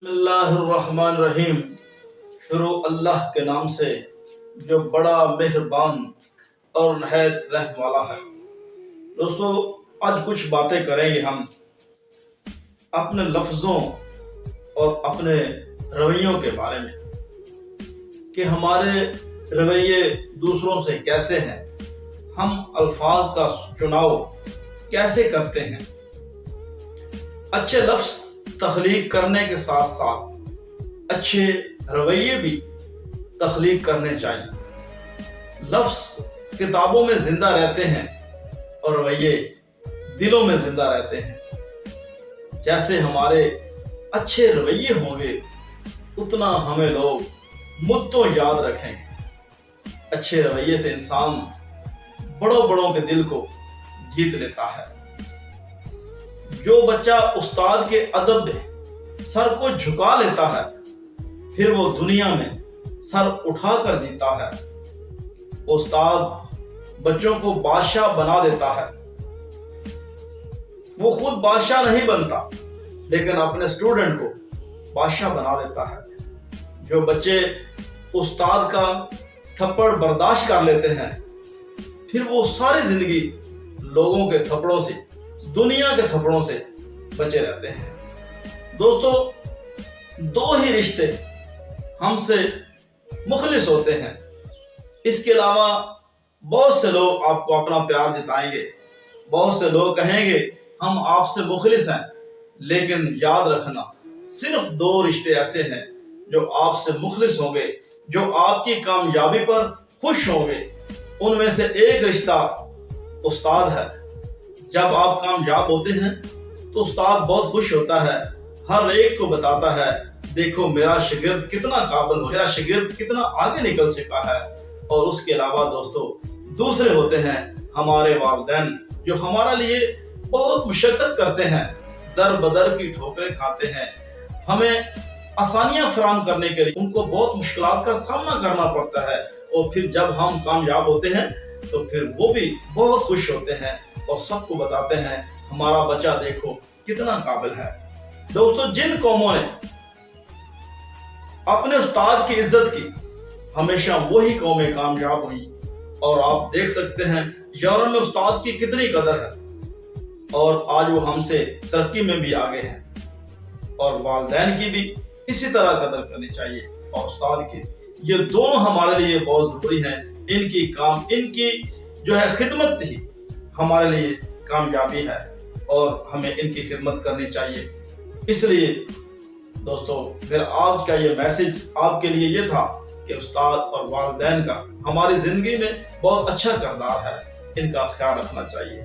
बिस्मिल्लाहिर्रहमानिर्रहीम। शुरू अल्लाह के नाम से जो बड़ा मेहरबान और नहायत रहम वाला है। दोस्तों, आज कुछ बातें करेंगे हम अपने लफ्ज़ों और अपने रवैयों के बारे में कि हमारे रवैये दूसरों से कैसे हैं, हम अल्फाज का चुनाव कैसे करते हैं। अच्छे लफ्ज़ तख्लीक करने के साथ साथ अच्छे रवैये भी तख्लीक करने चाहिए। लफ्ज़ किताबों में जिंदा रहते हैं और रवैये दिलों में जिंदा रहते हैं। जैसे हमारे अच्छे रवैये होंगे उतना हमें लोग मुद्दों याद रखेंगे। अच्छे रवैये से इंसान बड़ों बड़ों के दिल को जीत लेता है। जो बच्चा उस्ताद के अदब में सर को झुका लेता है फिर वो दुनिया में सर उठाकर जीता है। उस्ताद बच्चों को बादशाह बना देता है। वो खुद बादशाह नहीं बनता लेकिन अपने स्टूडेंट को बादशाह बना देता है। जो बच्चे उस्ताद का थप्पड़ बर्दाश्त कर लेते हैं फिर वो सारी जिंदगी लोगों के थप्पड़ों से, दुनिया के थप्पड़ों से बचे रहते हैं। दोस्तों, दो ही रिश्ते हमसे मुखलिस होते हैं। इसके अलावा बहुत से लोग आपको अपना प्यार जताएंगे, बहुत से लोग कहेंगे हम आपसे मुखलिस हैं, लेकिन याद रखना सिर्फ दो रिश्ते ऐसे हैं जो आपसे मुखलिस होंगे, जो आपकी कामयाबी पर खुश होंगे। उनमें से एक रिश्ता उस्ताद है। जब आप कामयाब होते हैं तो उस्ताद बहुत खुश होता है, हर एक को बताता है देखो मेरा शागिर्द कितना काबिल हो, मेरा शागिर्द कितना आगे निकल चुका है। और उसके अलावा दोस्तों, दूसरे होते हैं हमारे वालिदैन जो हमारे लिए बहुत मुशक्कत करते हैं, दर बदर की ठोकरें खाते हैं, हमें आसानियां फराहम करने के लिए उनको बहुत मुश्किलात का सामना करना पड़ता है। और फिर जब हम कामयाब होते हैं तो फिर वो भी बहुत खुश होते हैं और सबको बताते हैं हमारा बच्चा देखो कितना काबिल है। दोस्तों, जिन कौमों ने अपने उस्ताद की इज्जत की हमेशा वही कौमें कामयाब हुई। और आप देख सकते हैं यूरोप में उस्ताद की कितनी कदर है और आज वो हमसे तरक्की में भी आगे हैं। और वालिदैन की भी इसी तरह कदर करनी चाहिए और उस्ताद की। ये दोनों हमारे लिए बहुत जरूरी हैं। इनकी जो है खिदमत ही हमारे लिए कामयाबी है और हमें इनकी खिदमत करनी चाहिए। इसलिए दोस्तों, मेरा आज का ये मैसेज आपके लिए ये था कि उस्ताद और वालिदैन का हमारी जिंदगी में बहुत अच्छा किरदार है, इनका ख्याल रखना चाहिए।